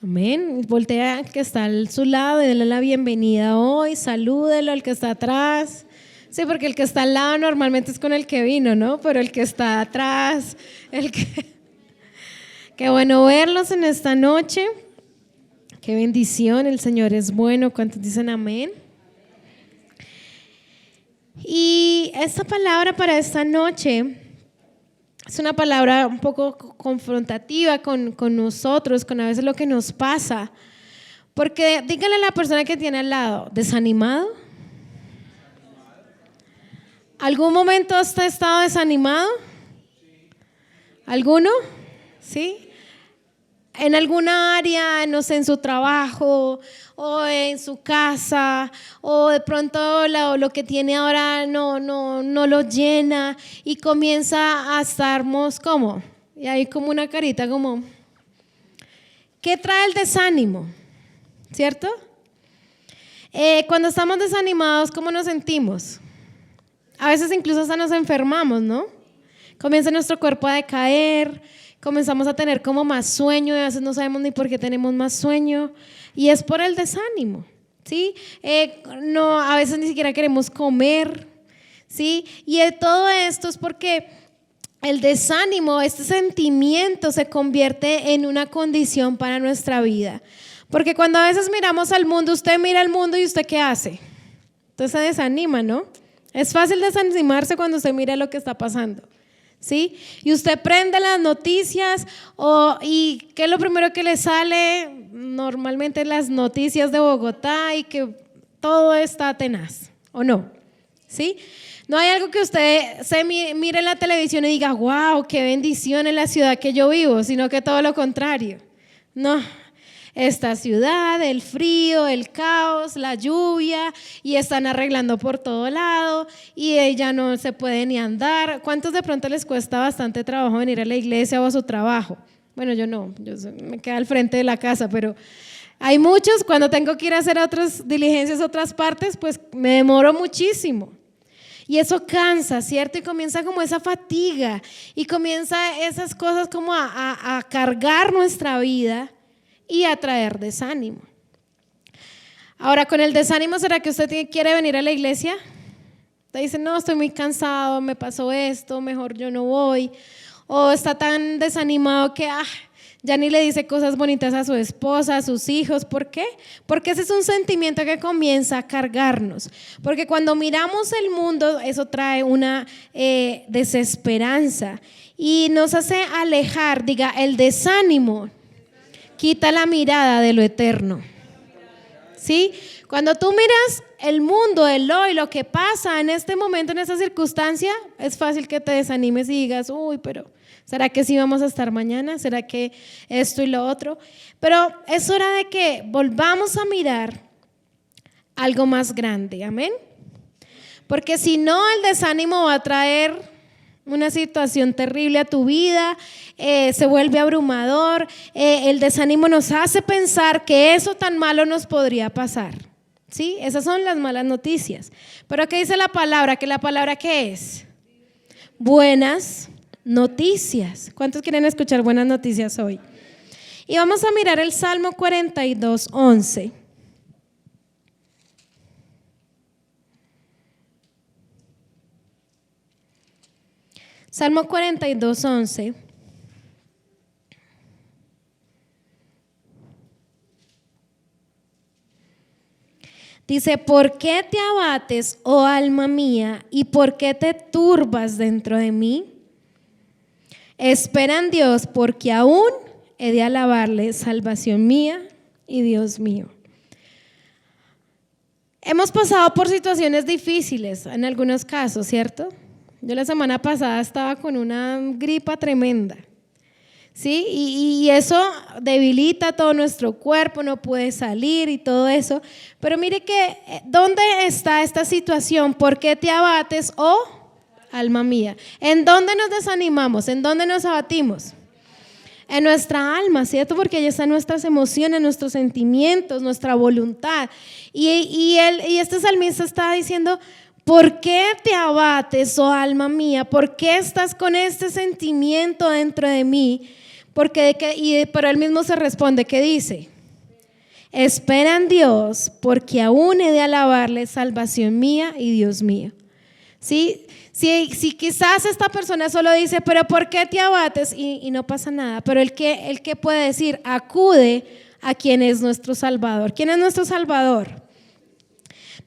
Amén. Voltea al que está a su lado y déle la bienvenida hoy, salúdelo al que está atrás. Sí, porque el que está al lado normalmente es con el que vino, ¿no? Pero el que está atrás, Qué bueno verlos en esta noche. Qué bendición, el Señor es bueno. ¿Cuántos dicen amén? Y esta palabra para esta noche es una palabra un poco confrontativa con nosotros, con a veces lo que nos pasa. Porque dígale a la persona que tiene al lado, ¿desanimado? ¿Algún momento usted ha estado desanimado? ¿Alguno? ¿Sí? En alguna área, no sé, en su trabajo o en su casa, o de pronto lo que tiene ahora no lo llena y comienza a estarmos como, y hay como una carita como, ¿qué trae el desánimo? ¿Cierto? Cuando estamos desanimados, ¿cómo nos sentimos? A veces incluso hasta nos enfermamos, ¿no? Comienza nuestro cuerpo a decaer, comenzamos a tener como más sueño y a veces no sabemos ni por qué tenemos más sueño y es por el desánimo, ¿sí? No, a veces ni siquiera queremos comer, ¿sí? Y todo esto es porque el desánimo, este sentimiento se convierte en una condición para nuestra vida. Porque cuando a veces miramos al mundo, usted mira al mundo y ¿usted qué hace? Entonces se desanima, ¿no? Es fácil desanimarse cuando usted mira lo que está pasando, ¿sí? Y usted prende las noticias y ¿qué es lo primero que le sale? Normalmente las noticias de Bogotá y que todo está tenaz, ¿o no? ¿Sí? No hay algo que usted se mire en la televisión y diga, wow, qué bendición en la ciudad que yo vivo, sino que todo lo contrario. No. Esta ciudad, el frío, el caos, la lluvia y están arreglando por todo lado y ya no se puede ni andar. ¿Cuántos de pronto les cuesta bastante trabajo venir a la iglesia o a su trabajo? Bueno, yo no, yo me quedo al frente de la casa, pero hay muchos, cuando tengo que ir a hacer otras diligencias, otras partes, pues me demoro muchísimo. Y eso cansa, ¿cierto? Y comienza como esa fatiga y comienza esas cosas como a cargar nuestra vida y a traer desánimo. Ahora, con el desánimo, ¿será que usted quiere venir a la iglesia? Usted dice, no, estoy muy cansado, me pasó esto, mejor yo no voy. O está tan desanimado que ya ni le dice cosas bonitas a su esposa, a sus hijos. ¿Por qué? Porque ese es un sentimiento que comienza a cargarnos. Porque cuando miramos el mundo, eso trae una desesperanza y nos hace alejar, diga, el desánimo quita la mirada de lo eterno, ¿sí? Cuando tú miras el mundo, el hoy, lo que pasa en este momento, en esta circunstancia, es fácil que te desanimes y digas, uy, pero ¿será que sí vamos a estar mañana? ¿Será que esto y lo otro? Pero es hora de que volvamos a mirar algo más grande, amén. Porque si no, el desánimo va a traer una situación terrible a tu vida, se vuelve abrumador, el desánimo nos hace pensar que eso tan malo nos podría pasar, ¿sí? Esas son las malas noticias. Pero ¿qué dice la palabra? ¿Que la palabra qué es? Buenas noticias. ¿Cuántos quieren escuchar buenas noticias hoy? Y vamos a mirar el Salmo 42:11. Salmo 42:11. Dice, ¿por qué te abates, oh alma mía, y por qué te turbas dentro de mí? Espera en Dios, porque aún he de alabarle, salvación mía y Dios mío. Hemos pasado por situaciones difíciles en algunos casos, ¿cierto? Yo la semana pasada estaba con una gripa tremenda, ¿sí? Y eso debilita todo nuestro cuerpo, no puede salir y todo eso. Pero mire que, ¿dónde está esta situación? ¿Por qué te abates, oh alma mía? ¿En dónde nos desanimamos? ¿En dónde nos abatimos? En nuestra alma, ¿cierto? Porque ahí están nuestras emociones, nuestros sentimientos, nuestra voluntad. Y este salmista está diciendo, ¿por qué te abates, oh alma mía? ¿Por qué estás con este sentimiento dentro de mí? Pero él mismo se responde, ¿qué dice? Espera en Dios, porque aún he de alabarle, salvación mía y Dios mío. ¿Sí? Si quizás esta persona solo dice, pero ¿por qué te abates? Y no pasa nada, pero el que puede decir, acude a quien es nuestro Salvador. ¿Quién es nuestro Salvador?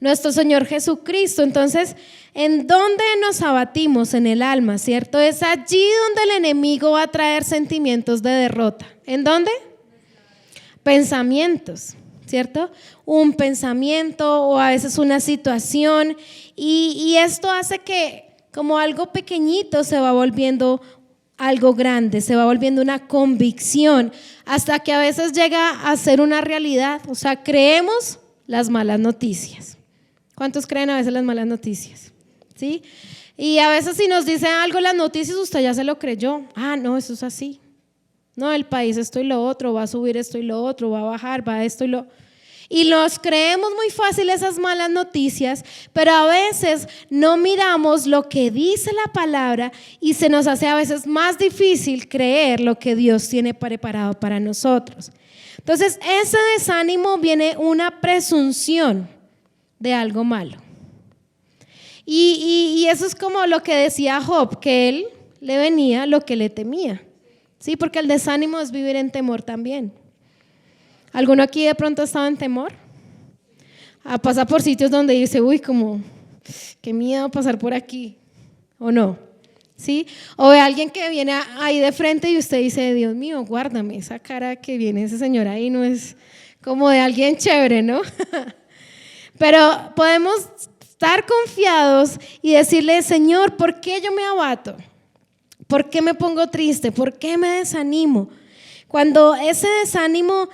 Nuestro Señor Jesucristo. Entonces, ¿en dónde nos abatimos? En el alma, ¿cierto? Es allí donde el enemigo va a traer sentimientos de derrota. ¿En dónde? Pensamientos, ¿cierto? Un pensamiento o a veces una situación y esto hace que como algo pequeñito se va volviendo algo grande, se va volviendo una convicción hasta que a veces llega a ser una realidad. O sea, creemos las malas noticias. ¿Cuántos creen a veces las malas noticias? ¿Sí? Y a veces si nos dicen algo las noticias, usted ya se lo creyó. Ah, no, eso es así. No, el país esto y lo otro, va a subir esto y lo otro, va a bajar, va esto y lo... Y los creemos muy fácil esas malas noticias, pero a veces no miramos lo que dice la palabra y se nos hace a veces más difícil creer lo que Dios tiene preparado para nosotros. Entonces, ese desánimo viene una presunción de algo malo. Y eso es como lo que decía Job, que él le venía lo que le temía. Sí, porque el desánimo es vivir en temor también. ¿Alguno aquí de pronto ha estado en temor? Pasa por sitios donde dice, uy, como, qué miedo pasar por aquí, ¿o no? ¿Sí? O ve a alguien que viene ahí de frente y usted dice, Dios mío, guárdame, esa cara que viene ese señor ahí no es como de alguien chévere, ¿no? Pero podemos estar confiados y decirle, Señor, ¿por qué yo me abato? ¿Por qué me pongo triste? ¿Por qué me desanimo? Cuando ese desánimo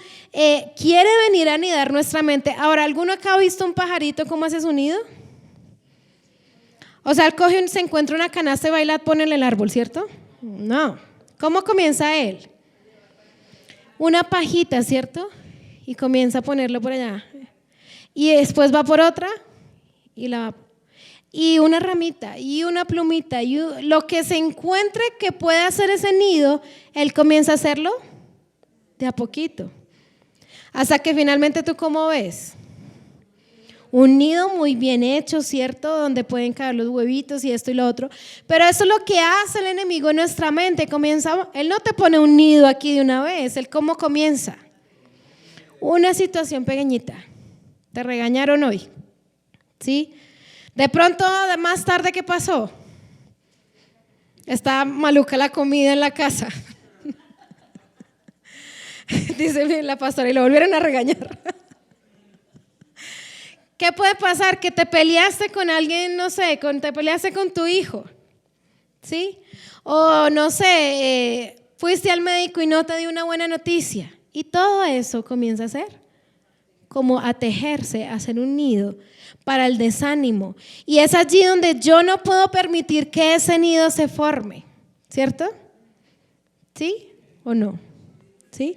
quiere venir a anidar nuestra mente. Ahora, ¿alguno acá ha visto un pajarito cómo hace su nido? O sea, él coge, se encuentra una canasta y va y la pone en el árbol, ¿cierto? No. ¿Cómo comienza él? Una pajita, ¿cierto? Y comienza a ponerlo por allá. Y después va por otra y una ramita y una plumita y lo que se encuentre que puede hacer ese nido, él comienza a hacerlo de a poquito, hasta que finalmente tú ¿cómo ves? Un nido muy bien hecho, ¿cierto? Donde pueden caer los huevitos y esto y lo otro, pero eso es lo que hace el enemigo en nuestra mente. Él no te pone un nido aquí de una vez. Él ¿cómo comienza? Una situación pequeñita. Te regañaron hoy, ¿sí? De pronto, más tarde, ¿qué pasó? Está maluca la comida en la casa. Dice la pastora, y lo volvieron a regañar. ¿Qué puede pasar? Que te peleaste con alguien, no sé, te peleaste con tu hijo, ¿sí? O no sé, fuiste al médico y no te dio una buena noticia. Y todo eso comienza a ser como a tejerse, a hacer un nido para el desánimo. Y es allí donde yo no puedo permitir que ese nido se forme, ¿cierto? ¿Sí o no? ¿Sí?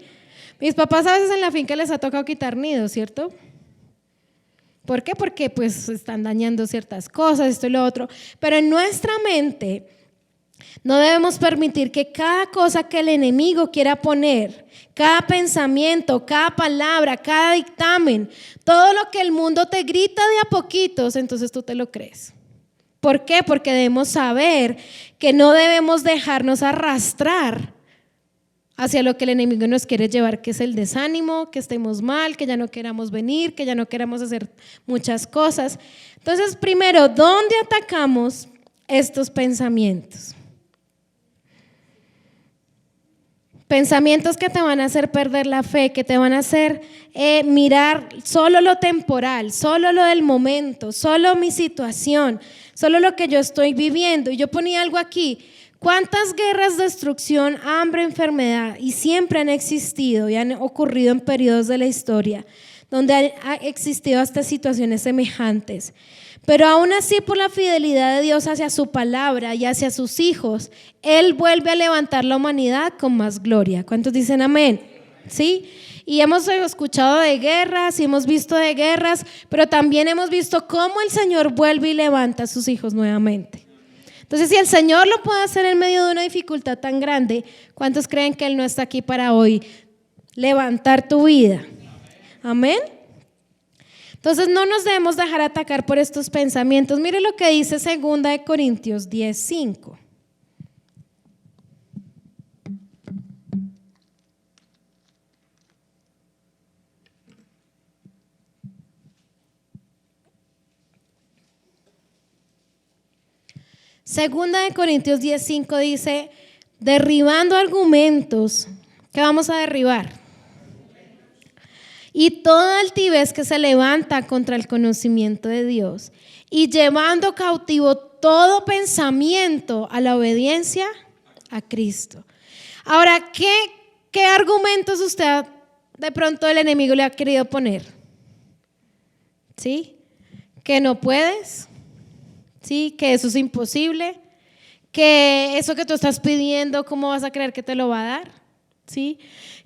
Mis papás a veces en la finca les ha tocado quitar nidos, ¿cierto? ¿Por qué? Porque pues están dañando ciertas cosas, esto y lo otro. Pero en nuestra mente no debemos permitir que cada cosa que el enemigo quiera poner, cada pensamiento, cada palabra, cada dictamen, todo lo que el mundo te grita de a poquitos, entonces tú te lo crees. ¿Por qué? Porque debemos saber que no debemos dejarnos arrastrar hacia lo que el enemigo nos quiere llevar, que es el desánimo, que estemos mal, que ya no queramos venir, que ya no queramos hacer muchas cosas. Entonces, primero, ¿dónde atacamos estos pensamientos? Pensamientos que te van a hacer perder la fe, que te van a hacer mirar solo lo temporal, solo lo del momento, solo mi situación, solo lo que yo estoy viviendo. Y yo ponía algo aquí. ¿Cuántas guerras, destrucción, hambre, enfermedad y siempre han existido y han ocurrido en periodos de la historia donde han existido hasta situaciones semejantes? Pero aún así, por la fidelidad de Dios hacia su palabra y hacia sus hijos, Él vuelve a levantar la humanidad con más gloria. ¿Cuántos dicen amén? ¿Sí? Y hemos escuchado de guerras y hemos visto de guerras, pero también hemos visto cómo el Señor vuelve y levanta a sus hijos nuevamente. Entonces, si el Señor lo puede hacer en medio de una dificultad tan grande, ¿cuántos creen que Él no está aquí para hoy levantar tu vida? Amén. Entonces no nos debemos dejar atacar por estos pensamientos. Mire lo que dice 2 Corintios 10:5. Segunda de Corintios 10:5 dice, derribando argumentos. ¿Qué vamos a derribar? Y toda altivez que se levanta contra el conocimiento de Dios, y llevando cautivo todo pensamiento a la obediencia a Cristo. Ahora, ¿qué argumentos usted de pronto el enemigo le ha querido poner? ¿Sí? Que no puedes, ¿sí? Que eso es imposible, que eso que tú estás pidiendo, ¿cómo vas a creer que te lo va a dar? ¿Sí?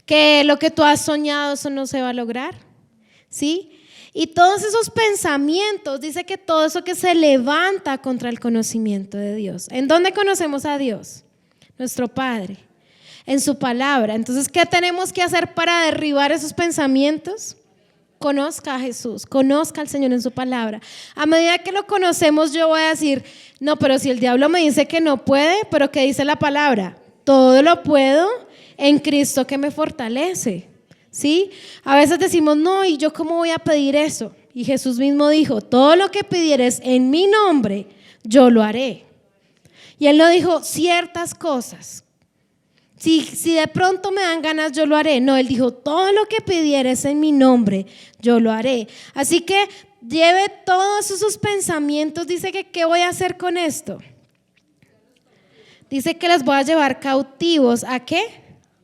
Que lo que tú has soñado, eso no se va a lograr, ¿sí? Y todos esos pensamientos, dice que todo eso que se levanta contra el conocimiento de Dios. ¿En dónde conocemos a Dios? Nuestro Padre, en su palabra. Entonces, ¿qué tenemos que hacer para derribar esos pensamientos? Conozca a Jesús, conozca al Señor en su palabra. A medida que lo conocemos, yo voy a decir, no, pero si el diablo me dice que no puede, pero ¿qué dice la palabra? Todo lo puedo en Cristo que me fortalece, ¿sí? A veces decimos, no, ¿y yo cómo voy a pedir eso? Y Jesús mismo dijo, todo lo que pidieres en mi nombre, yo lo haré. Y Él no dijo ciertas cosas. Si de pronto me dan ganas, yo lo haré. No, Él dijo, todo lo que pidieres en mi nombre, yo lo haré. Así que lleve todos esos pensamientos. Dice que, ¿qué voy a hacer con esto? Dice que los voy a llevar cautivos. ¿A qué?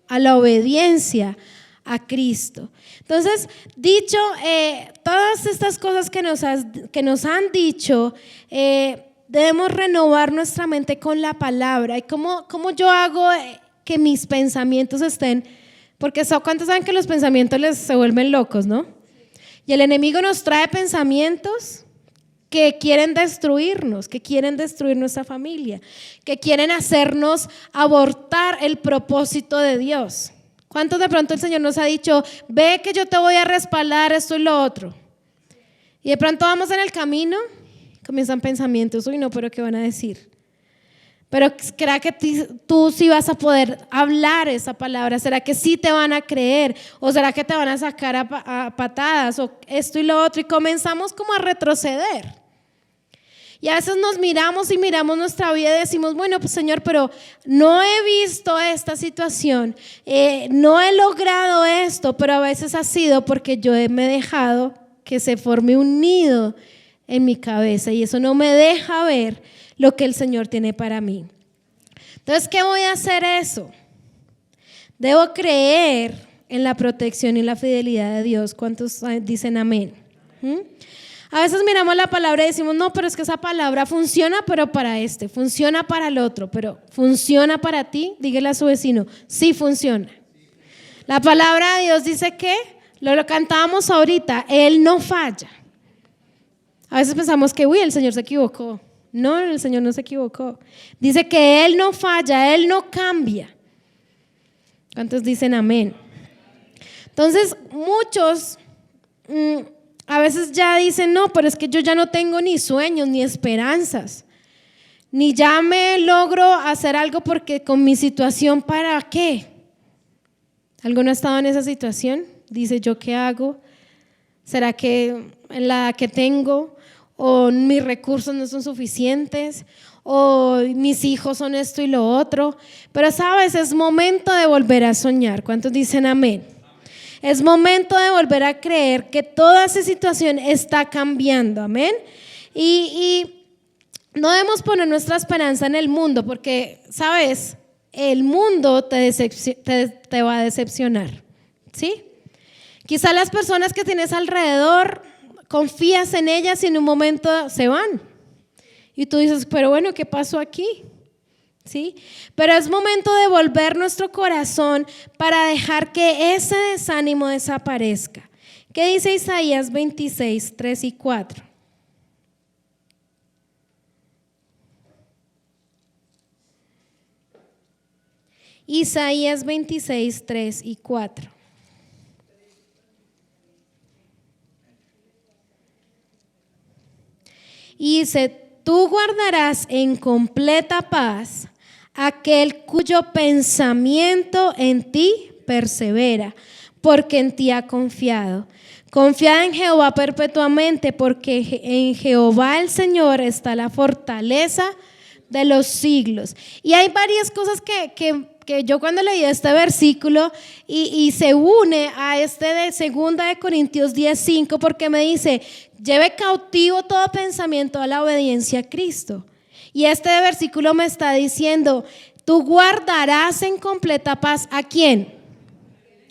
A la obediencia a Cristo. Entonces, dicho todas estas cosas que nos han dicho, debemos renovar nuestra mente con la palabra. ¿Y cómo yo hago que mis pensamientos estén? Porque ¿cuántos saben que los pensamientos se vuelven locos, no? Y el enemigo nos trae pensamientos que quieren destruirnos, que quieren destruir nuestra familia, que quieren hacernos abortar el propósito de Dios. ¿Cuántos de pronto el Señor nos ha dicho, ve que yo te voy a respaldar esto y lo otro? Y de pronto vamos en el camino, comienzan pensamientos, uy no, pero ¿qué van a decir? Pero ¿será que tú sí vas a poder hablar esa palabra? ¿Será que sí te van a creer? ¿O será que te van a sacar a patadas? ¿O esto y lo otro? Y comenzamos como a retroceder. Y a veces nos miramos y miramos nuestra vida y decimos, bueno, pues Señor, pero no he visto esta situación, no he logrado esto, pero a veces ha sido porque yo me he dejado que se forme un nido en mi cabeza y eso no me deja ver lo que el Señor tiene para mí. Entonces, ¿qué voy a hacer eso? Debo creer en la protección y la fidelidad de Dios. ¿Cuántos dicen amén? A veces miramos la palabra y decimos, no, pero es que esa palabra funciona, pero para funciona para el otro, pero ¿funciona para ti? Dígale a su vecino, sí funciona. La palabra de Dios dice que, lo cantábamos ahorita, Él no falla. A veces pensamos que, uy, el Señor se equivocó. No, el Señor no se equivocó. Dice que Él no falla, Él no cambia. ¿Cuántos dicen amén? Entonces, muchos a veces ya dicen, no, pero es que yo ya no tengo ni sueños, ni esperanzas, ni ya me logro hacer algo porque con mi situación, ¿para qué? ¿Alguno ha estado en esa situación? Dice, ¿yo qué hago? ¿Será que en la edad que tengo o mis recursos no son suficientes o mis hijos son esto y lo otro? Pero sabes, es momento de volver a soñar. ¿Cuántos dicen amén? Es momento de volver a creer que toda esa situación está cambiando, amén. Y no debemos poner nuestra esperanza en el mundo porque, sabes, el mundo te va a decepcionar, ¿sí? Quizá las personas que tienes alrededor, confías en ellas y en un momento se van. Y tú dices, pero bueno, ¿qué pasó aquí? ¿Sí? Pero es momento de volver nuestro corazón para dejar que ese desánimo desaparezca. ¿Qué dice Isaías 26, 3 y 4? Isaías 26, 3 y 4. Y dice, tú guardarás en completa paz aquel cuyo pensamiento en ti persevera, porque en ti ha confiado. Confía en Jehová perpetuamente, porque en Jehová el Señor está la fortaleza de los siglos. Y hay varias cosas que yo cuando leí este versículo y se une a este de 2 de Corintios 10:5, porque me dice, lleve cautivo todo pensamiento a la obediencia a Cristo. Y este versículo me está diciendo, tú guardarás en completa paz, ¿a quién?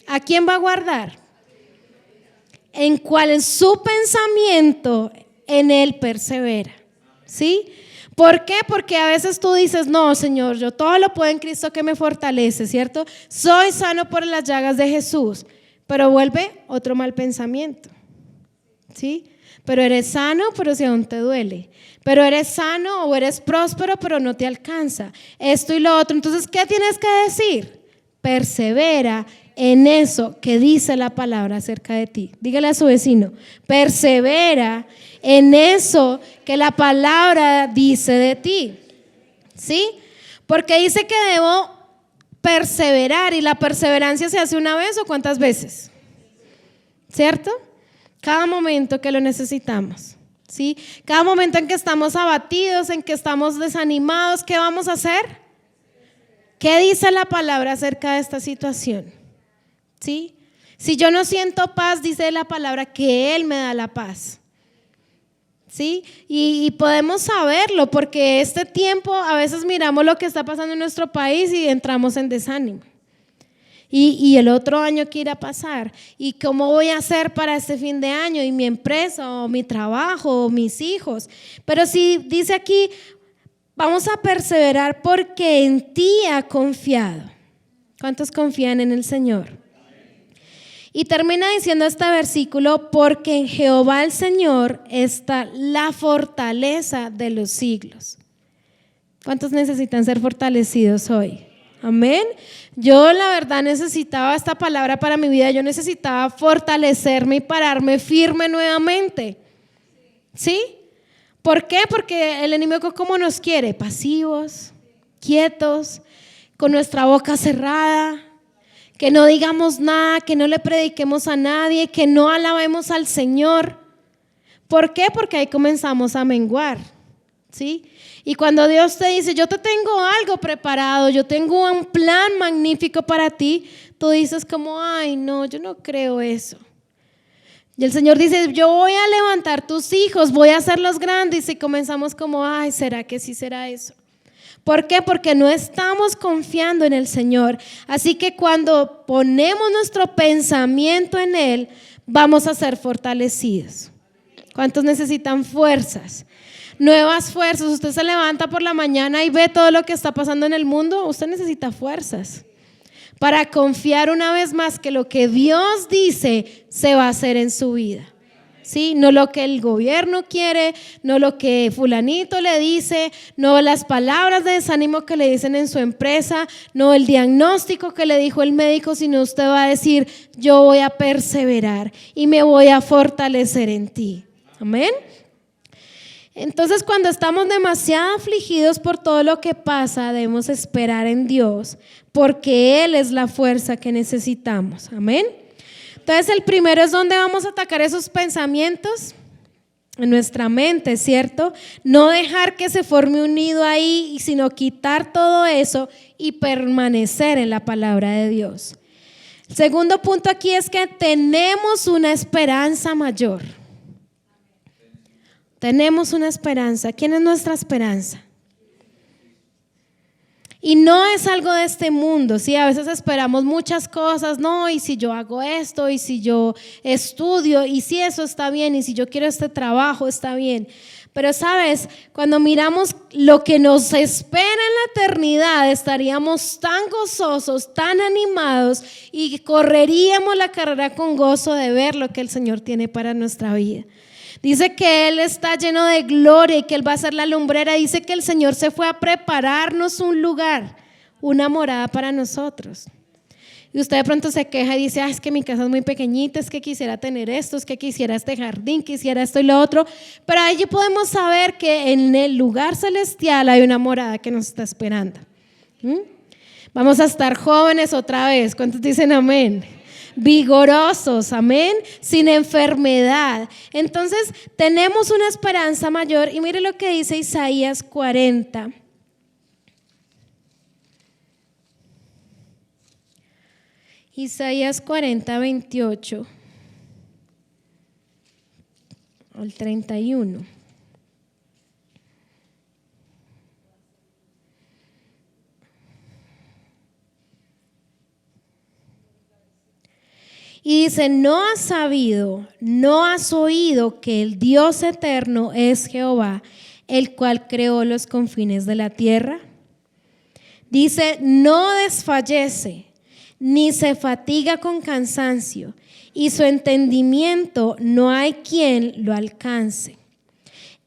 ¿A quién va a guardar? En cual en su pensamiento en él persevera, ¿sí? ¿Por qué? Porque a veces tú dices, no, Señor, yo todo lo puedo en Cristo que me fortalece, ¿cierto? Soy sano por las llagas de Jesús, pero vuelve otro mal pensamiento, ¿sí? Pero eres sano, pero si aún te duele. Pero eres sano o eres próspero, pero no te alcanza. Esto y lo otro. Entonces, ¿qué tienes que decir? Persevera en eso que dice la palabra acerca de ti. Dígale a su vecino, persevera en eso que la palabra dice de ti. ¿Sí? Porque dice que debo perseverar, y la perseverancia se hace una vez o ¿cuántas veces? ¿Cierto? Cada momento que lo necesitamos, ¿sí? Cada momento en que estamos abatidos, en que estamos desanimados, ¿qué vamos a hacer? ¿Qué dice la palabra acerca de esta situación? ¿Sí? Si yo no siento paz, dice la palabra que Él me da la paz. ¿Sí? Y podemos saberlo porque este tiempo a veces miramos lo que está pasando en nuestro país y entramos en desánimo. Y el otro año que irá a pasar, y cómo voy a hacer para este fin de año, y mi empresa, o mi trabajo, o mis hijos. Pero si dice aquí, vamos a perseverar porque en ti ha confiado. ¿Cuántos confían en el Señor? Y termina diciendo este versículo, porque en Jehová el Señor está la fortaleza de los siglos. ¿Cuántos necesitan ser fortalecidos hoy? Amén. Yo la verdad necesitaba esta palabra para mi vida. Yo necesitaba fortalecerme y pararme firme nuevamente. ¿Sí? ¿Por qué? Porque el enemigo, ¿cómo nos quiere? Pasivos, quietos, con nuestra boca cerrada, que no digamos nada, que no le prediquemos a nadie, que no alabemos al Señor. ¿Por qué? Porque ahí comenzamos a menguar, ¿sí? Y cuando Dios te dice, yo te tengo algo preparado, yo tengo un plan magnífico para ti, tú dices como, ay no, yo no creo eso. Y el Señor dice, yo voy a levantar tus hijos, voy a hacerlos grandes, y comenzamos como, ay, ¿será que sí será eso? ¿Por qué? Porque no estamos confiando en el Señor. Así que cuando ponemos nuestro pensamiento en Él, vamos a ser fortalecidos. ¿Cuántos necesitan fuerzas? Nuevas fuerzas. Usted se levanta por la mañana y ve todo lo que está pasando en el mundo. Usted necesita fuerzas para confiar una vez más que lo que Dios dice se va a hacer en su vida. ¿Sí? No lo que el gobierno quiere, no lo que fulanito le dice, no las palabras de desánimo que le dicen en su empresa, no el diagnóstico que le dijo el médico, sino usted va a decir, yo voy a perseverar y me voy a fortalecer en ti. Amén. Entonces, cuando estamos demasiado afligidos por todo lo que pasa, debemos esperar en Dios, porque Él es la fuerza que necesitamos. Amén. Entonces, el primero es donde vamos a atacar esos pensamientos en nuestra mente, ¿cierto? No dejar que se forme un nido ahí, sino quitar todo eso y permanecer en la palabra de Dios. El segundo punto aquí es que tenemos una esperanza mayor. Tenemos una esperanza. ¿Quién es nuestra esperanza? Y no es algo de este mundo, ¿sí? A veces esperamos muchas cosas, no, y si yo hago esto, y si yo estudio, y si eso está bien, y si yo quiero este trabajo, está bien. Pero sabes, cuando miramos lo que nos espera en la eternidad, estaríamos tan gozosos, tan animados, y correríamos la carrera con gozo de ver lo que el Señor tiene para nuestra vida. Dice que Él está lleno de gloria y que Él va a ser la lumbrera. Dice que el Señor se fue a prepararnos un lugar una morada para nosotros. Y usted de pronto se queja y dice, es que mi casa es muy pequeñita, es que quisiera tener esto, es que quisiera este jardín, quisiera esto y lo otro. Pero allí podemos saber que en el lugar celestial hay una morada que nos está esperando. Vamos a estar jóvenes otra vez. ¿Cuántos dicen amén? Vigorosos, amén, sin enfermedad. Entonces tenemos una esperanza mayor. Y mire lo que dice Isaías 40. Isaías 40, 28 al 31. Y dice, ¿no has sabido, no has oído que el Dios eterno es Jehová, el cual creó los confines de la tierra? Dice, no desfallece, ni se fatiga con cansancio, y su entendimiento no hay quien lo alcance.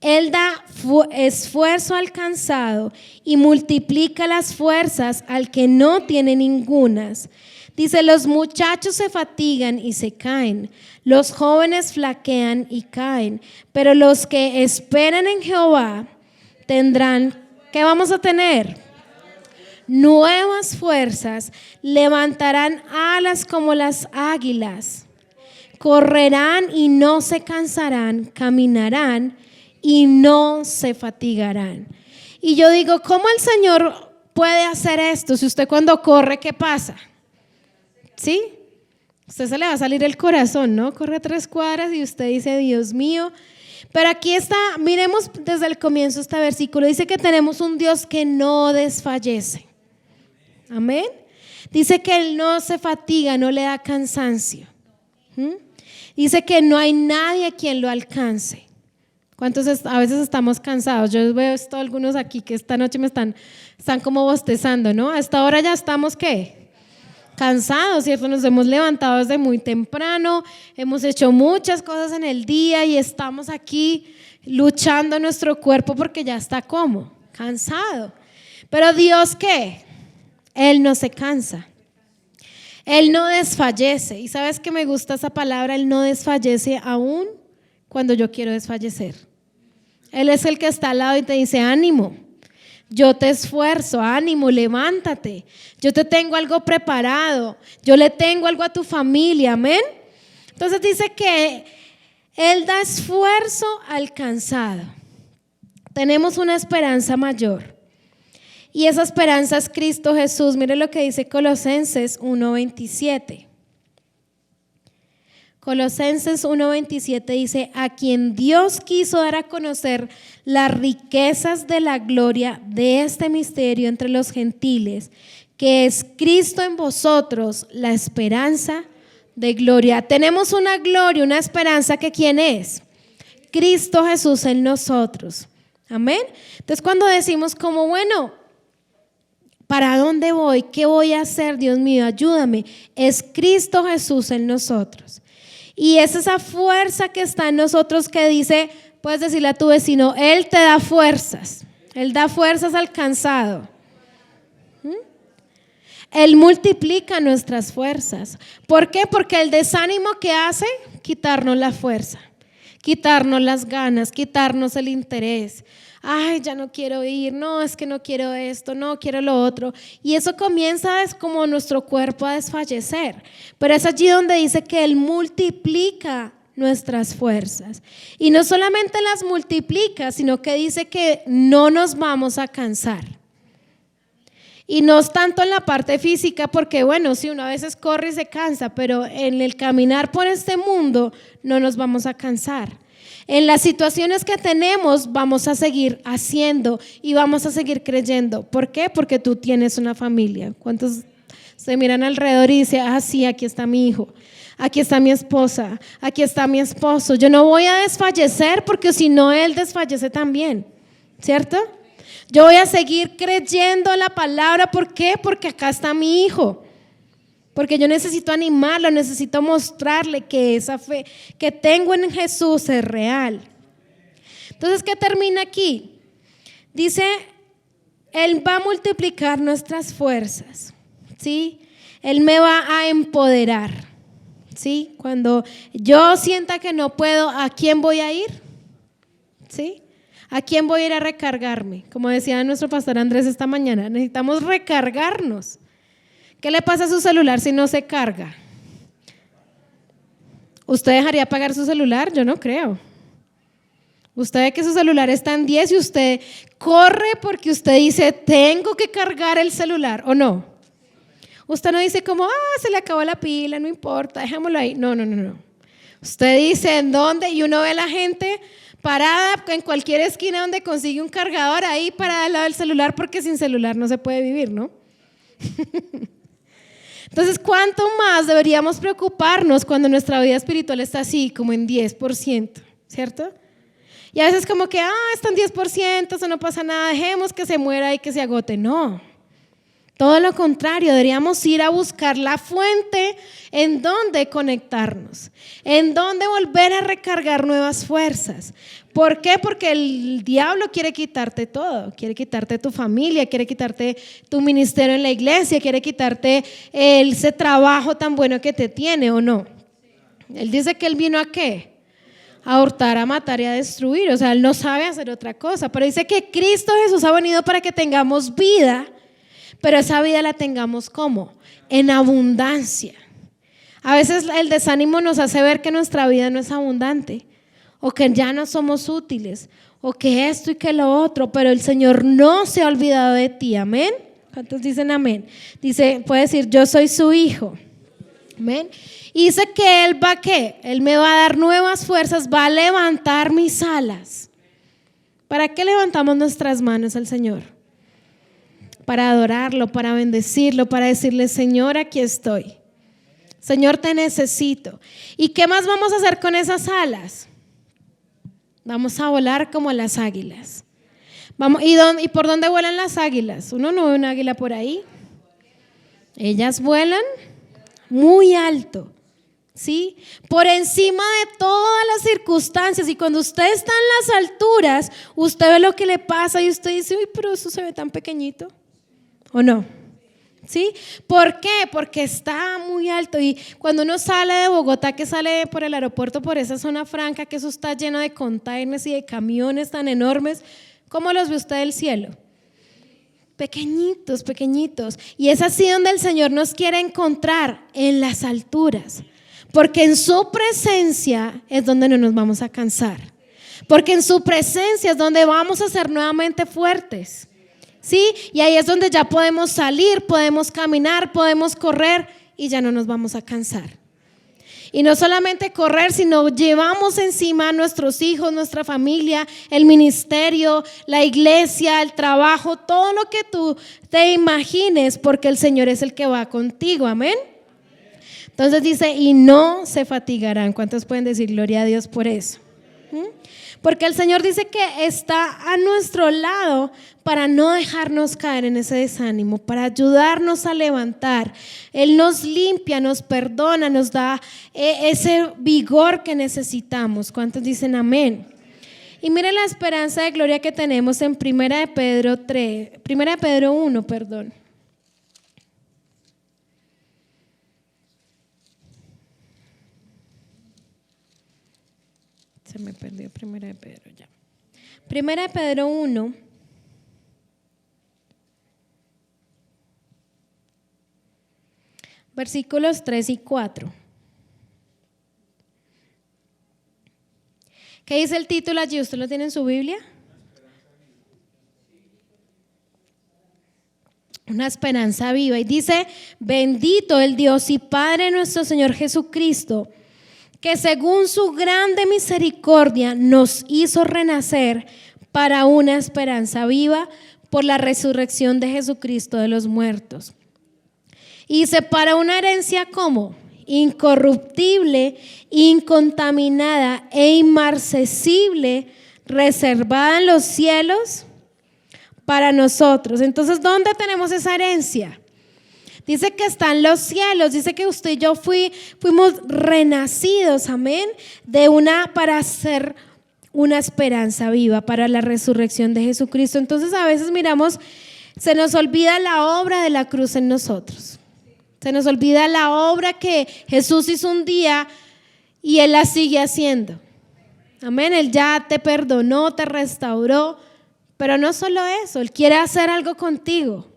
Él da esfuerzo al cansado y multiplica las fuerzas al que no tiene ningunas. Dice, los muchachos se fatigan y se caen, los jóvenes flaquean y caen, pero los que esperan en Jehová tendrán, ¿qué vamos a tener? Nuevas fuerzas, levantarán alas como las águilas, correrán y no se cansarán, caminarán y no se fatigarán. Y yo digo, ¿cómo el Señor puede hacer esto? Si usted cuando corre, ¿qué pasa? ¿Sí? Usted se le va a salir el corazón, ¿no? Corre 3 cuadras y usted dice, Dios mío. Pero aquí está, miremos desde el comienzo este versículo. Dice que tenemos un Dios que no desfallece. Amén. Dice que Él no se fatiga, no le da cansancio. Dice que no hay nadie a quien lo alcance. ¿Cuántos a veces estamos cansados? Yo veo esto, algunos aquí que esta noche me están como bostezando, ¿no? A esta hora ya estamos, ¿qué? Cansados, ¿cierto? Nos hemos levantado desde muy temprano, hemos hecho muchas cosas en el día y estamos aquí luchando nuestro cuerpo porque ya está como cansado. Pero Dios, ¿qué? Él no se cansa, Él no desfallece. Y sabes que me gusta esa palabra, Él no desfallece aún cuando yo quiero desfallecer. Él es el que está al lado y te dice, ánimo. Yo te esfuerzo, ánimo, levántate. Yo te tengo algo preparado. Yo le tengo algo a tu familia, amén. Entonces dice que Él da esfuerzo al cansado. Tenemos una esperanza mayor. Y esa esperanza es Cristo Jesús. Mire lo que dice Colosenses 1:27. Colosenses 1:27 dice, a quien Dios quiso dar a conocer las riquezas de la gloria de este misterio entre los gentiles, que es Cristo en vosotros, la esperanza de gloria. Tenemos una gloria, una esperanza que ¿quién es? Cristo Jesús en nosotros. Amén. Entonces cuando decimos como, bueno, ¿para dónde voy? ¿Qué voy a hacer? Dios mío, ayúdame. Es Cristo Jesús en nosotros. Y es esa fuerza que está en nosotros que dice, puedes decirle a tu vecino, Él te da fuerzas. Él da fuerzas al cansado. Él multiplica nuestras fuerzas. ¿Por qué? Porque el desánimo que hace, quitarnos la fuerza, quitarnos las ganas, quitarnos el interés. Ay, ya no quiero ir, no, es que no quiero esto, no quiero lo otro. Y eso comienza es como nuestro cuerpo a desfallecer. Pero es allí donde dice que Él multiplica nuestras fuerzas. Y no solamente las multiplica, sino que dice que no nos vamos a cansar. Y no es tanto en la parte física, porque bueno, si uno a veces corre y se cansa, pero en el caminar por este mundo no nos vamos a cansar. En las situaciones que tenemos vamos a seguir haciendo y vamos a seguir creyendo. ¿Por qué? Porque tú tienes una familia. ¿Cuántos se miran alrededor y dicen, sí, aquí está mi hijo, aquí está mi esposa, aquí está mi esposo? Yo no voy a desfallecer porque si no, él desfallece también, ¿cierto? Yo voy a seguir creyendo la palabra. ¿Por qué? Porque acá está mi hijo. Porque yo necesito animarlo, necesito mostrarle que esa fe que tengo en Jesús es real. Entonces, ¿qué termina aquí? Dice Él va a multiplicar nuestras fuerzas, ¿sí? Él me va a empoderar, ¿sí? Cuando yo sienta que no puedo, ¿a quién voy a ir? ¿Sí? ¿A quién voy a ir a recargarme? Como decía nuestro pastor Andrés esta mañana, necesitamos recargarnos. ¿Qué le pasa a su celular si no se carga? ¿Usted dejaría apagar su celular? Yo no creo. Usted ve que su celular está en 10 y usted corre porque usted dice, tengo que cargar el celular, ¿o no? Usted no dice como, se le acabó la pila, no importa, dejémoslo ahí. No. Usted dice, ¿en dónde? Y uno ve a la gente parada en cualquier esquina donde consigue un cargador ahí parada al lado del celular, porque sin celular no se puede vivir, ¿no? Entonces, ¿cuánto más deberíamos preocuparnos cuando nuestra vida espiritual está así, como en 10%, ¿cierto? Y a veces como que, está en 10%, eso no pasa nada, dejemos que se muera y que se agote. No, todo lo contrario, deberíamos ir a buscar la fuente en donde conectarnos, en donde volver a recargar nuevas fuerzas. ¿Por qué? Porque el diablo quiere quitarte todo, quiere quitarte tu familia, quiere quitarte tu ministerio en la iglesia, quiere quitarte ese trabajo tan bueno que te tiene, ¿o no? Él dice que él vino ¿a qué? A hurtar, a matar y a destruir. O sea, él no sabe hacer otra cosa, pero dice que Cristo Jesús ha venido para que tengamos vida, pero esa vida la tengamos ¿cómo? En abundancia. A veces el desánimo nos hace ver que nuestra vida no es abundante, o que ya no somos útiles, o que esto y que lo otro, pero el Señor no se ha olvidado de ti, amén. ¿Cuántos dicen amén? Dice, puede decir, yo soy su hijo, amén. Y dice que Él va ¿qué? Él me va a dar nuevas fuerzas, va a levantar mis alas. ¿Para qué levantamos nuestras manos al Señor? Para adorarlo, para bendecirlo, para decirle, Señor, aquí estoy. Señor, te necesito. ¿Y qué más vamos a hacer con esas alas? Vamos a volar como las águilas. ¿Y por dónde vuelan las águilas? Uno no ve una águila por ahí. Ellas vuelan muy alto, ¿sí? Por encima de todas las circunstancias. Y cuando usted está en las alturas, usted ve lo que le pasa y usted dice, uy, pero eso se ve tan pequeñito, ¿o no? ¿Sí? ¿Por qué? Porque está muy alto. Y cuando uno sale de Bogotá, que sale por el aeropuerto, por esa zona franca, que eso está lleno de containers y de camiones tan enormes, ¿cómo los ve usted del cielo? Pequeñitos, pequeñitos. Y es así donde el Señor nos quiere encontrar, en las alturas, porque en su presencia es donde no nos vamos a cansar, porque en su presencia es donde vamos a ser nuevamente fuertes, ¿sí? Y ahí es donde ya podemos salir, podemos caminar, podemos correr y ya no nos vamos a cansar. Y no solamente correr, sino llevamos encima a nuestros hijos, nuestra familia, el ministerio, la iglesia, el trabajo, todo lo que tú te imagines, porque el Señor es el que va contigo, amén. Entonces dice, y no se fatigarán. ¿Cuántos pueden decir gloria a Dios por eso? Porque el Señor dice que está a nuestro lado para no dejarnos caer en ese desánimo, para ayudarnos a levantar. Él nos limpia, nos perdona, nos da ese vigor que necesitamos. ¿Cuántos dicen amén? Y mire la esperanza de gloria que tenemos en 1 Pedro 1, perdón. Se me perdió 1 Pedro ya. 1 Pedro 1. Versículos 3 y 4. ¿Qué dice el título allí? ¿Usted lo tiene en su Biblia? Una esperanza viva. Y dice, bendito el Dios y Padre nuestro Señor Jesucristo, que según su grande misericordia nos hizo renacer para una esperanza viva por la resurrección de Jesucristo de los muertos. Y dice, para una herencia como incorruptible, incontaminada e inmarcesible, reservada en los cielos para nosotros. Entonces, ¿dónde tenemos esa herencia? Dice que está en los cielos. Dice que usted y yo fuimos renacidos, amén, para ser una esperanza viva, para la resurrección de Jesucristo. Entonces a veces miramos se nos olvida la obra de la cruz en nosotros. Se nos olvida la obra que Jesús hizo un día y Él la sigue haciendo. Amén, Él ya te perdonó, te restauró, pero no solo eso, Él quiere hacer algo contigo.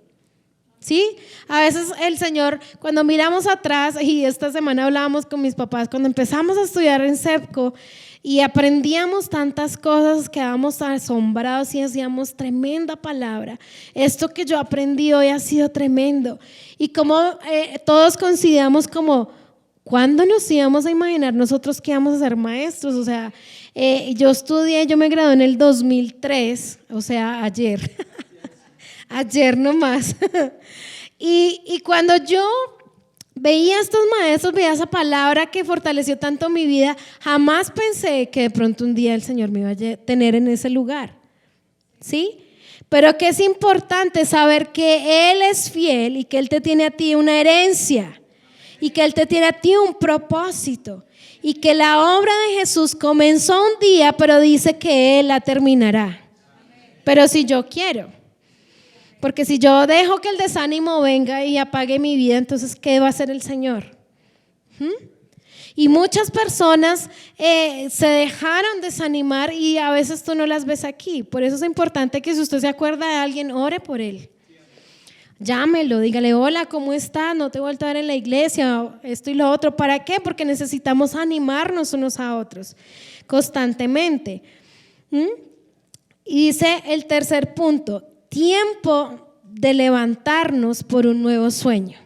¿Sí? A veces el Señor, cuando miramos atrás, y esta semana hablábamos con mis papás, cuando empezamos a estudiar en CEPCO y aprendíamos tantas cosas, quedábamos asombrados y decíamos, tremenda palabra, esto que yo aprendí hoy ha sido tremendo. Y como todos consideramos como, ¿cuándo nos íbamos a imaginar nosotros que íbamos a ser maestros? O sea, yo me gradué en el 2003, o sea, ayer. Ayer nomás. Y cuando yo veía a estos maestros, veía esa palabra que fortaleció tanto mi vida, jamás pensé que de pronto un día el Señor me iba a tener en ese lugar. ¿Sí? Pero que es importante saber que Él es fiel y que Él te tiene a ti una herencia y que Él te tiene a ti un propósito y que la obra de Jesús comenzó un día, pero dice que Él la terminará. Pero si yo quiero. Porque si yo dejo que el desánimo venga y apague mi vida, entonces ¿qué va a hacer el Señor? Y muchas personas se dejaron desanimar y a veces tú no las ves aquí. Por eso es importante que si usted se acuerda de alguien, ore por él. Llámelo, dígale, hola, ¿cómo estás? No te he vuelto a ver en la iglesia, esto y lo otro. ¿Para qué? Porque necesitamos animarnos unos a otros constantemente. Y dice el tercer punto, tiempo de levantarnos por un nuevo sueño.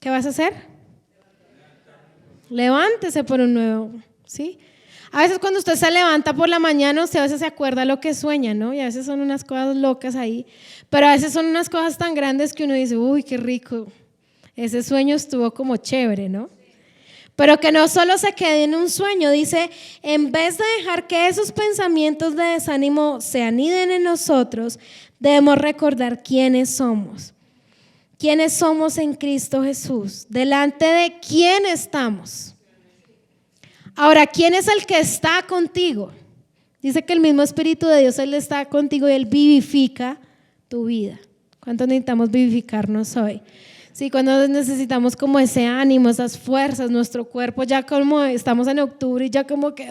¿Qué vas a hacer? Levántese por un nuevo, ¿sí? A veces cuando usted se levanta por la mañana, usted a veces se acuerda lo que sueña, ¿no? Y a veces son unas cosas locas ahí, pero a veces son unas cosas tan grandes que uno dice, uy, qué rico, ese sueño estuvo como chévere, ¿no? Pero que no solo se quede en un sueño, dice, en vez de dejar que esos pensamientos de desánimo se aniden en nosotros, debemos recordar quiénes somos en Cristo Jesús, delante de quién estamos. Ahora, ¿quién es el que está contigo? Dice que el mismo Espíritu de Dios, Él está contigo y Él vivifica tu vida. ¿Cuántos necesitamos vivificarnos hoy? Sí, cuando necesitamos como ese ánimo, esas fuerzas, nuestro cuerpo ya como estamos en octubre y ya como que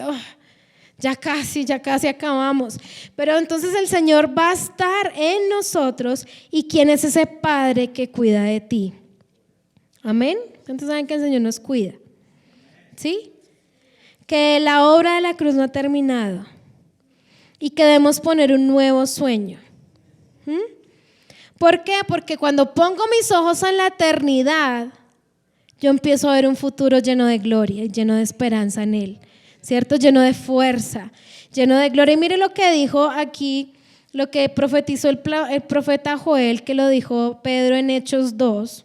ya casi acabamos. Pero entonces el Señor va a estar en nosotros y ¿quién es ese Padre que cuida de ti? Amén. ¿Cuántos saben que el Señor nos cuida? ¿Sí? Que la obra de la cruz no ha terminado y que debemos poner un nuevo sueño. ¿Por qué? Porque cuando pongo mis ojos en la eternidad, yo empiezo a ver un futuro lleno de gloria y lleno de esperanza en Él, ¿cierto? Lleno de fuerza, lleno de gloria. Y mire lo que dijo aquí, lo que profetizó el profeta Joel, que lo dijo Pedro en Hechos 2.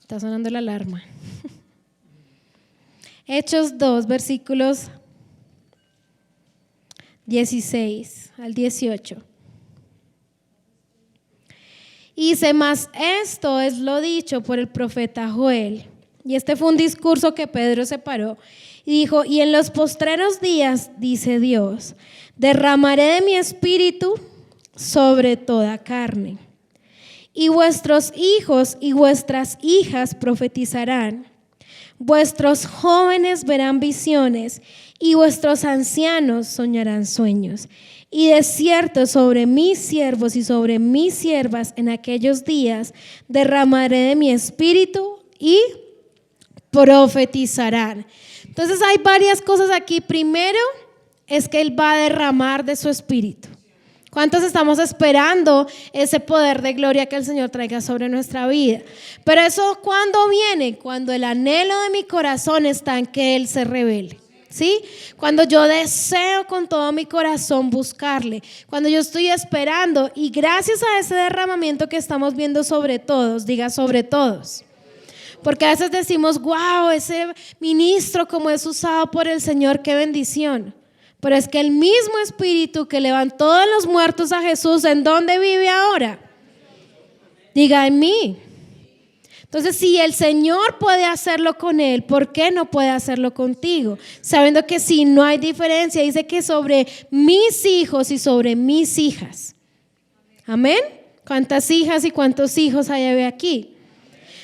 Está sonando la alarma. Hechos 2, versículos 16 al 18. Y dice, mas esto es lo dicho por el profeta Joel. Y este fue un discurso que Pedro se paró y dijo, y en los postreros días, dice Dios, derramaré de mi espíritu sobre toda carne. Y vuestros hijos y vuestras hijas profetizarán, vuestros jóvenes verán visiones y vuestros ancianos soñarán sueños. Y de cierto sobre mis siervos y sobre mis siervas en aquellos días derramaré de mi espíritu y profetizarán. Entonces hay varias cosas aquí. Primero es que Él va a derramar de su espíritu. ¿Cuántos estamos esperando ese poder de gloria que el Señor traiga sobre nuestra vida? Pero eso, ¿cuándo viene? Cuando el anhelo de mi corazón está en que Él se revele. ¿Sí? Cuando yo deseo con todo mi corazón buscarle, cuando yo estoy esperando y gracias a ese derramamiento que estamos viendo sobre todos, diga sobre todos. Porque a veces decimos, wow, ese ministro como es usado por el Señor, qué bendición. Pero es que el mismo Espíritu que levantó de los muertos a Jesús, ¿en dónde vive ahora? Diga, en mí. Entonces, si el Señor puede hacerlo con él, ¿por qué no puede hacerlo contigo? Sabiendo que si no hay diferencia, dice que sobre mis hijos y sobre mis hijas. Amén. ¿Cuántas hijas y cuántos hijos hay aquí?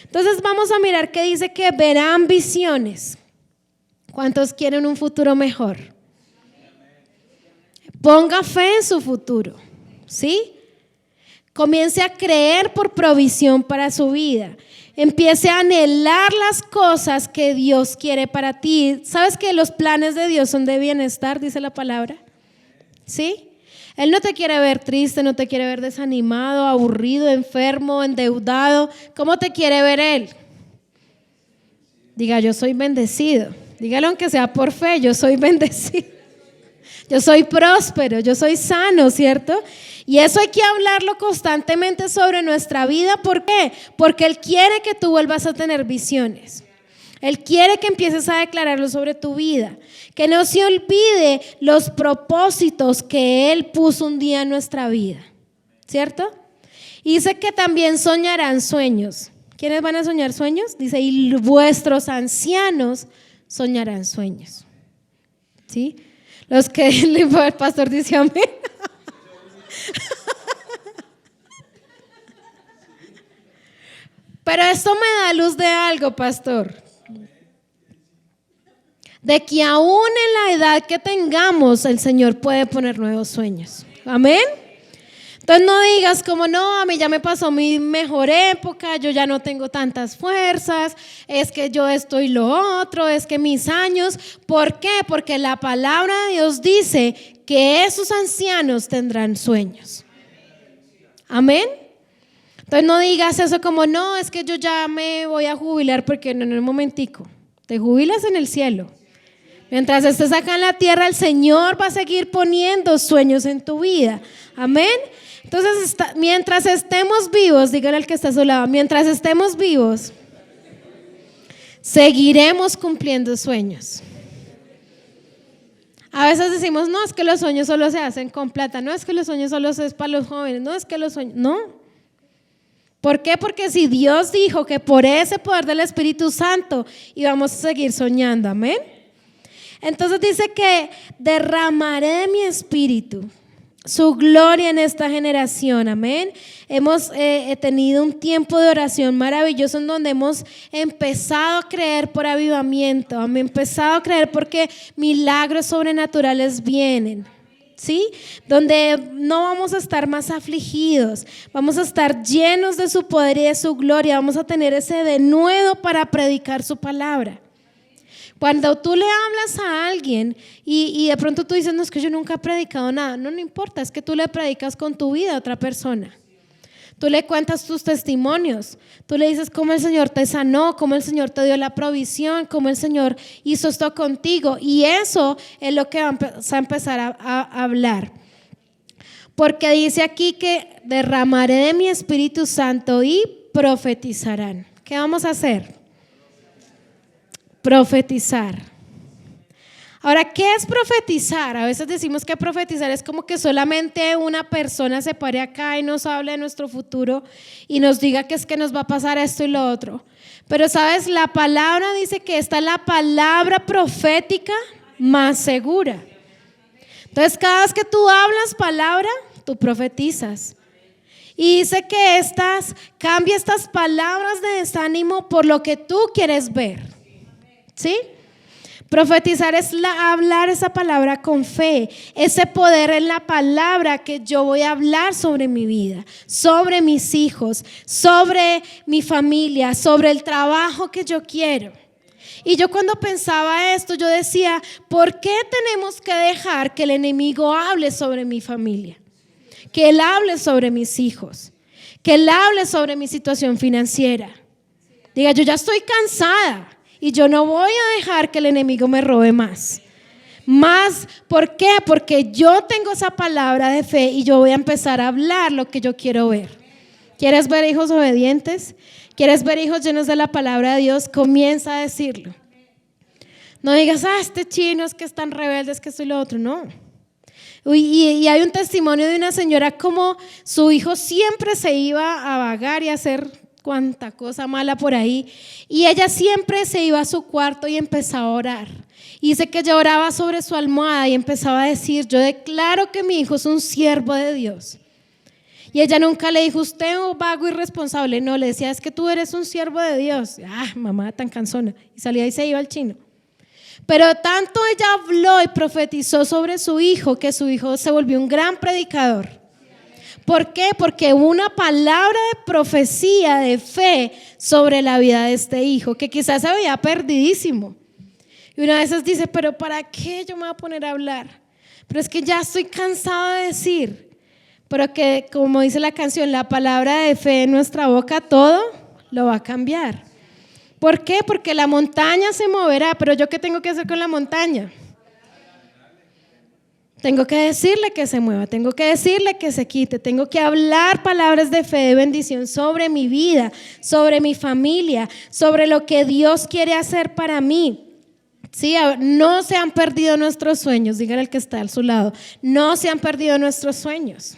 Entonces vamos a mirar que dice que verán visiones. ¿Cuántos quieren un futuro mejor? Ponga fe en su futuro, ¿sí? Comience a creer por provisión para su vida. Empiece a anhelar las cosas que Dios quiere para ti. ¿Sabes que los planes de Dios son de bienestar? Dice la palabra. ¿Sí? Él no te quiere ver triste, no te quiere ver desanimado, aburrido, enfermo, endeudado. ¿Cómo te quiere ver Él? Diga, yo soy bendecido. Dígalo aunque sea por fe, yo soy bendecido. Yo soy próspero, yo soy sano, ¿cierto? Y eso hay que hablarlo constantemente sobre nuestra vida. ¿Por qué? Porque Él quiere que tú vuelvas a tener visiones. Él quiere que empieces a declararlo sobre tu vida. Que no se olvide los propósitos que Él puso un día en nuestra vida, ¿cierto? Y dice que también soñarán sueños. ¿Quiénes van a soñar sueños? Dice, y vuestros ancianos soñarán sueños. ¿Sí? Los que el pastor dice amén. Pero esto me da luz de algo, pastor. De que aún en la edad que tengamos, el Señor puede poner nuevos sueños. Amén. Entonces no digas como no, a mí ya me pasó mi mejor época, yo ya no tengo tantas fuerzas, es que yo estoy lo otro, es que mis años. ¿Por qué? Porque la palabra de Dios dice que esos ancianos tendrán sueños. Amén. Entonces no digas eso como no, es que yo ya me voy a jubilar, porque no, en un momentico, te jubilas en el cielo. Mientras estés acá en la tierra, el Señor va a seguir poniendo sueños en tu vida. Amén. Entonces, mientras estemos vivos, dígale al que está a su lado, mientras estemos vivos, seguiremos cumpliendo sueños. A veces decimos, no, es que los sueños solo se hacen con plata, no es que los sueños solo es para los jóvenes, no es que los sueños, no. ¿Por qué? Porque si Dios dijo que por ese poder del Espíritu Santo íbamos a seguir soñando, amén. Entonces dice que derramaré de mi espíritu su gloria en esta generación, amén. Hemos tenido un tiempo de oración maravilloso en donde hemos empezado a creer por avivamiento, hemos empezado a creer porque milagros sobrenaturales vienen, ¿sí? Donde no vamos a estar más afligidos, vamos a estar llenos de su poder y de su gloria, vamos a tener ese denuedo para predicar su palabra. Cuando tú le hablas a alguien y de pronto tú dices, no, es que yo nunca he predicado nada, no importa, es que tú le predicas con tu vida a otra persona. Tú le cuentas tus testimonios, tú le dices cómo el Señor te sanó, cómo el Señor te dio la provisión, cómo el Señor hizo esto contigo, y eso es lo que vas a empezar a hablar. Porque dice aquí que derramaré de mi Espíritu Santo y profetizarán. ¿Qué vamos a hacer? Profetizar. Ahora, ¿qué es profetizar? A veces decimos que profetizar es como que solamente una persona se pare acá y nos hable de nuestro futuro y nos diga que es que nos va a pasar esto y lo otro. Pero sabes, la palabra dice que esta es la palabra profética más segura. Entonces, cada vez que tú hablas palabra, tú profetizas. Y dice que cambia estas palabras de desánimo por lo que tú quieres ver. ¿Sí? Profetizar es hablar esa palabra con fe, ese poder en la palabra que yo voy a hablar sobre mi vida, sobre mis hijos, sobre mi familia, sobre el trabajo que yo quiero. Y yo cuando pensaba esto, yo decía, ¿por qué tenemos que dejar que el enemigo hable sobre mi familia? Que él hable sobre mis hijos, que él hable sobre mi situación financiera. Diga, yo ya estoy cansada. Y yo no voy a dejar que el enemigo me robe más. ¿Por qué? Porque yo tengo esa palabra de fe y yo voy a empezar a hablar lo que yo quiero ver. ¿Quieres ver hijos obedientes? ¿Quieres ver hijos llenos de la palabra de Dios? Comienza a decirlo. No digas, este chino es que es tan rebelde, es que esto y lo otro. No. Y hay un testimonio de una señora como su hijo siempre se iba a vagar y a hacer cuánta cosa mala por ahí. Y ella siempre se iba a su cuarto y empezaba a orar. Y dice que ella oraba sobre su almohada y empezaba a decir: yo declaro que mi hijo es un siervo de Dios. Y ella nunca le dijo: usted es un vago irresponsable. No, le decía: es que tú eres un siervo de Dios. Mamá tan cansona. Y salía y se iba al chino. Pero tanto ella habló y profetizó sobre su hijo que su hijo se volvió un gran predicador. ¿Por qué? Porque hubo una palabra de profecía, de fe sobre la vida de este hijo, que quizás se veía perdidísimo. Y una de esas dice: pero ¿para qué yo me voy a poner a hablar? Pero es que ya estoy cansado de decir. Pero que, como dice la canción, la palabra de fe en nuestra boca todo lo va a cambiar. ¿Por qué? Porque la montaña se moverá. Pero ¿yo qué tengo que hacer con la montaña? Tengo que decirle que se mueva, tengo que decirle que se quite, tengo que hablar palabras de fe, de bendición sobre mi vida, sobre mi familia, sobre lo que Dios quiere hacer para mí. Sí, no se han perdido nuestros sueños, dígale al que está a su lado, no se han perdido nuestros sueños.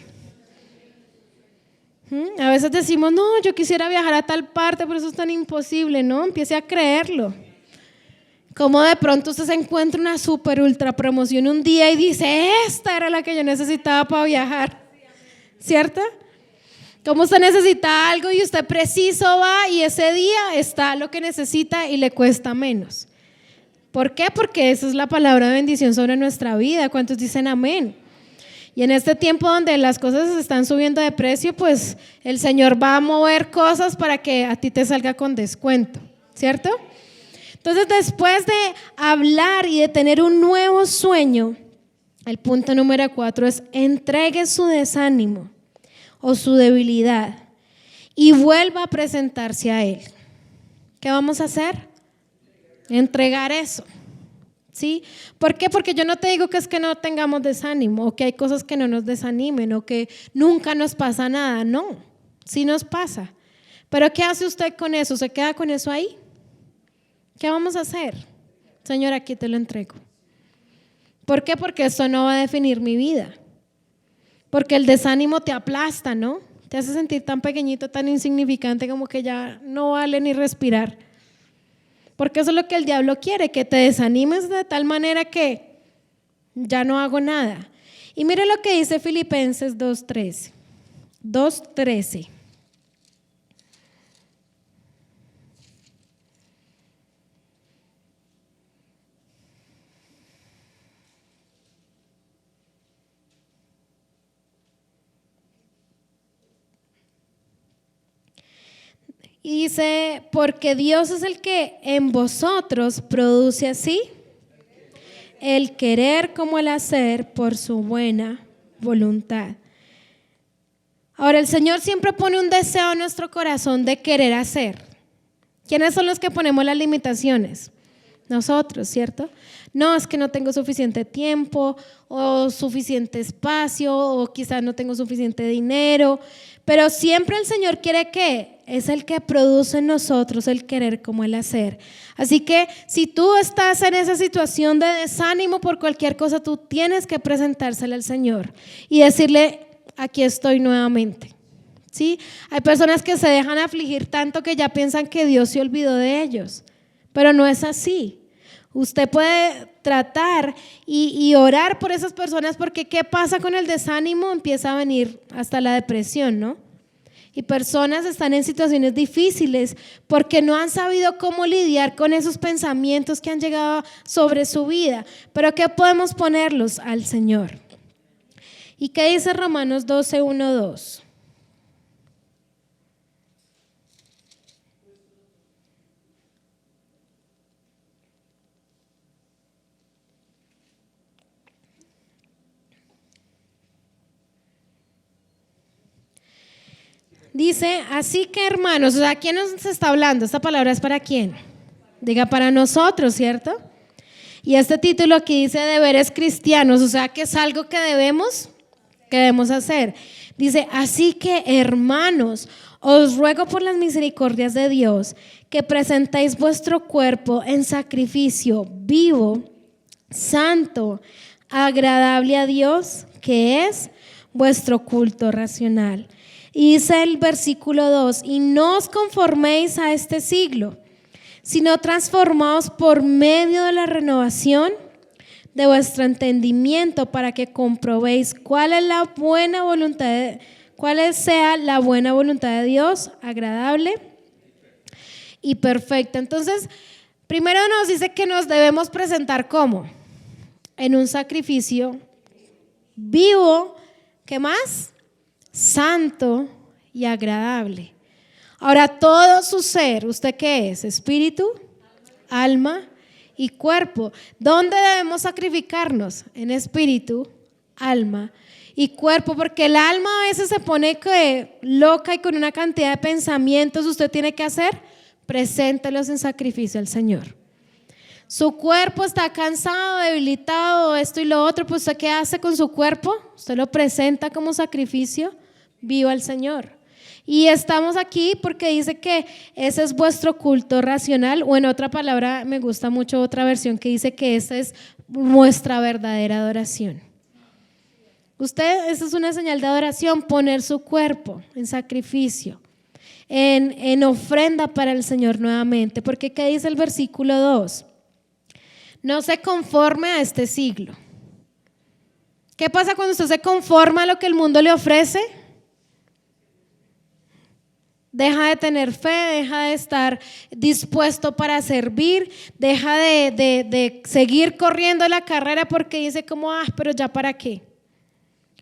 A veces decimos: no, yo quisiera viajar a tal parte, pero eso es tan imposible. No, empiece a creerlo. Como de pronto usted se encuentra una super ultra promoción un día y dice: esta era la que yo necesitaba para viajar, ¿cierto? Como usted necesita algo y usted preciso va y ese día está lo que necesita y le cuesta menos. ¿Por qué? Porque esa es la palabra de bendición sobre nuestra vida. ¿Cuántos dicen amén? Y en este tiempo donde las cosas están subiendo de precio, pues el Señor va a mover cosas para que a ti te salga con descuento, ¿cierto? Entonces, después de hablar y de tener un nuevo sueño, el punto número 4 es: entregue su desánimo o su debilidad y vuelva a presentarse a Él. ¿Qué vamos a hacer? Entregar eso. ¿Sí? ¿Por qué? Porque yo no te digo que es que no tengamos desánimo o que hay cosas que no nos desanimen o que nunca nos pasa nada. No, sí nos pasa. Pero ¿qué hace usted con eso? ¿Se queda con eso ahí? ¿Qué vamos a hacer? Señor, aquí te lo entrego. ¿Por qué? Porque esto no va a definir mi vida. Porque el desánimo te aplasta, ¿no? Te hace sentir tan pequeñito, tan insignificante, como que ya no vale ni respirar. Porque eso es lo que el diablo quiere, que te desanimes de tal manera que ya no hago nada. Y mire lo que dice Filipenses 2:13. 2:13. Y dice: porque Dios es el que en vosotros produce así el querer como el hacer por su buena voluntad. Ahora, el Señor siempre pone un deseo en nuestro corazón de querer hacer. ¿Quiénes son los que ponemos las limitaciones? Nosotros, ¿cierto? No, es que no tengo suficiente tiempo o suficiente espacio o quizás no tengo suficiente dinero, pero siempre el Señor quiere que es el que produce en nosotros el querer como el hacer. Así que si tú estás en esa situación de desánimo por cualquier cosa, tú tienes que presentársela al Señor y decirle: aquí estoy nuevamente. ¿Sí? Hay personas que se dejan afligir tanto que ya piensan que Dios se olvidó de ellos, pero no es así. Usted puede tratar y orar por esas personas, porque ¿qué pasa con el desánimo? Empieza a venir hasta la depresión, ¿no? Y personas están en situaciones difíciles porque no han sabido cómo lidiar con esos pensamientos que han llegado sobre su vida. Pero ¿qué podemos ponerlos al Señor? ¿Y qué dice Romanos 12:1-2? Dice: así que hermanos, o sea, ¿quién nos está hablando? Esta palabra es para quién. Diga: para nosotros, ¿cierto? Y este título aquí dice deberes cristianos, o sea que es algo que debemos hacer. Dice: así que hermanos, os ruego por las misericordias de Dios que presentéis vuestro cuerpo en sacrificio vivo, santo, agradable a Dios, que es vuestro culto racional. Y dice el versículo 2, y no os conforméis a este siglo, sino transformaos por medio de la renovación de vuestro entendimiento, para que comprobéis cuál sea la buena voluntad de Dios, agradable y perfecta. Entonces, primero nos dice que nos debemos presentar ¿cómo? En un sacrificio vivo, ¿qué más? Santo y agradable. Ahora, todo su ser, ¿usted qué es? Espíritu, alma y cuerpo. ¿Dónde debemos sacrificarnos? En espíritu, alma y cuerpo, porque el alma a veces se pone loca y con una cantidad de pensamientos. Usted tiene que hacer, preséntelos en sacrificio al Señor. Su cuerpo está cansado, debilitado, esto y lo otro, pues ¿usted qué hace con su cuerpo? Usted lo presenta como sacrificio vivo al Señor. Y estamos aquí porque dice que ese es vuestro culto racional, o en otra palabra, me gusta mucho otra versión que dice que esa es nuestra verdadera adoración. Esa es una señal de adoración, poner su cuerpo en sacrificio, en ofrenda para el Señor nuevamente. Porque ¿qué dice el versículo 2? No se conforme a este siglo. ¿Qué pasa cuando usted se conforma a lo que el mundo le ofrece? Deja de tener fe, deja de estar dispuesto para servir, deja de seguir corriendo la carrera porque dice como, pero ya para qué.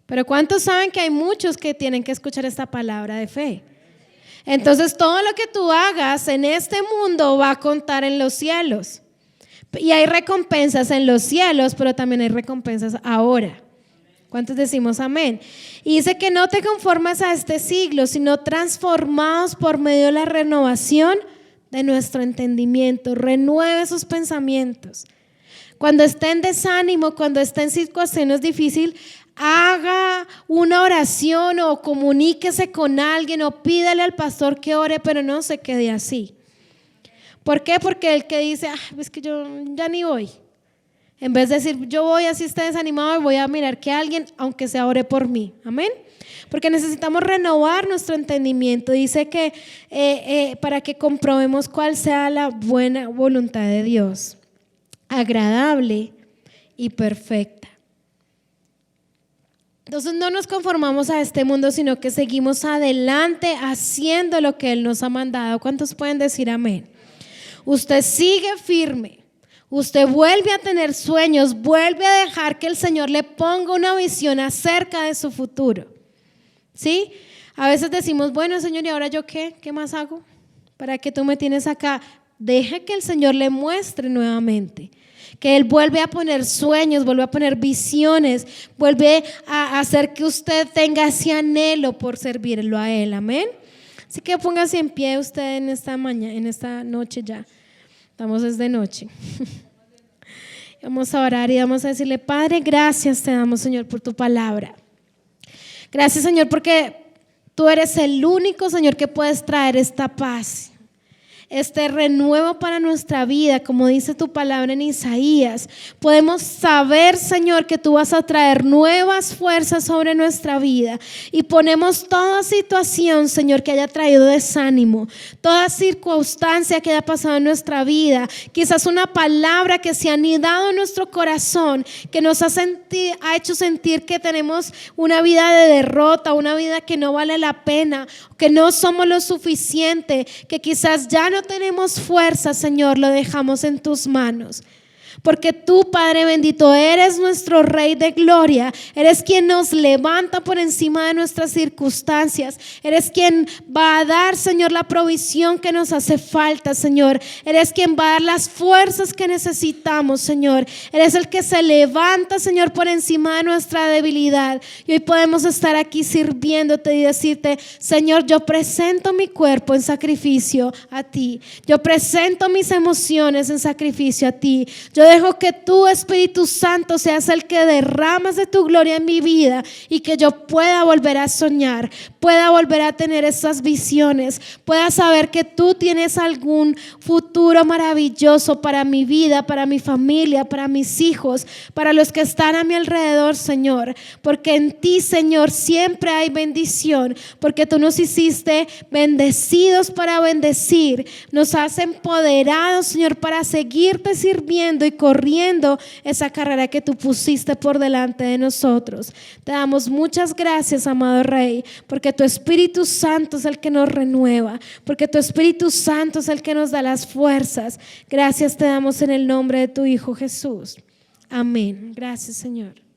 Pero ¿cuántos saben que hay muchos que tienen que escuchar esta palabra de fe? Entonces todo lo que tú hagas en este mundo va a contar en los cielos. Y hay recompensas en los cielos, pero también hay recompensas ahora. ¿Cuántos decimos amén? Y dice que no te conformes a este siglo, sino transformados por medio de la renovación de nuestro entendimiento. Renueve sus pensamientos. Cuando esté en desánimo, cuando esté en situaciones difíciles, haga una oración o comuníquese con alguien o pídale al pastor que ore, pero no se quede así. ¿Por qué? Porque el que dice, es que yo ya ni voy. En vez de decir, yo voy así esté desanimado y voy a mirar que alguien, aunque sea, ore por mí. Amén. Porque necesitamos renovar nuestro entendimiento. Dice que para que comprobemos cuál sea la buena voluntad de Dios, agradable y perfecta. Entonces no nos conformamos a este mundo, sino que seguimos adelante haciendo lo que Él nos ha mandado. ¿Cuántos pueden decir amén? Usted sigue firme, usted vuelve a tener sueños, vuelve a dejar que el Señor le ponga una visión acerca de su futuro. ¿Sí? A veces decimos, bueno Señor, ¿y ahora yo qué? ¿Qué más hago? ¿Para qué tú me tienes acá? Deje que el Señor le muestre nuevamente. Que Él vuelve a poner sueños, vuelve a poner visiones, vuelve a hacer que usted tenga ese anhelo por servirlo a Él. Amén. Así que póngase en pie usted en esta noche ya. Estamos desde noche. Vamos a orar y vamos a decirle, Padre, gracias te damos, Señor, por tu palabra. Gracias, Señor, porque tú eres el único, Señor, que puedes traer esta paz, este renuevo para nuestra vida, como dice tu palabra en Isaías. Podemos saber, Señor, que tú vas a traer nuevas fuerzas sobre nuestra vida y ponemos toda situación, Señor, que haya traído desánimo, toda circunstancia que haya pasado en nuestra vida, quizás una palabra que se ha anidado en nuestro corazón, que nos ha hecho sentir que tenemos una vida de derrota, una vida que no vale la pena, que no somos lo suficiente, que quizás ya no tenemos fuerza, Señor, lo dejamos en tus manos. Porque tú, Padre bendito, eres nuestro Rey de gloria. Eres quien nos levanta por encima de nuestras circunstancias. Eres quien va a dar, Señor, la provisión que nos hace falta, Señor. Eres quien va a dar las fuerzas que necesitamos, Señor. Eres el que se levanta, Señor, por encima de nuestra debilidad. Y hoy podemos estar aquí sirviéndote y decirte, Señor, yo presento mi cuerpo en sacrificio a ti. Yo presento mis emociones en sacrificio a ti. Yo dejo que tú, Espíritu Santo, seas el que derramas de tu gloria en mi vida y que yo pueda volver a soñar, pueda volver a tener esas visiones, pueda saber que tú tienes algún futuro maravilloso para mi vida, para mi familia, para mis hijos, para los que están a mi alrededor, Señor, porque en ti, Señor, siempre hay bendición, porque tú nos hiciste bendecidos para bendecir, nos has empoderado, Señor, para seguirte sirviendo y corriendo esa carrera que tú pusiste por delante de nosotros. Te damos muchas gracias, amado Rey, porque tu Espíritu Santo es el que nos renueva, porque tu Espíritu Santo es el que nos da las fuerzas. Gracias te damos en el nombre de tu Hijo Jesús. Amén. Gracias, Señor.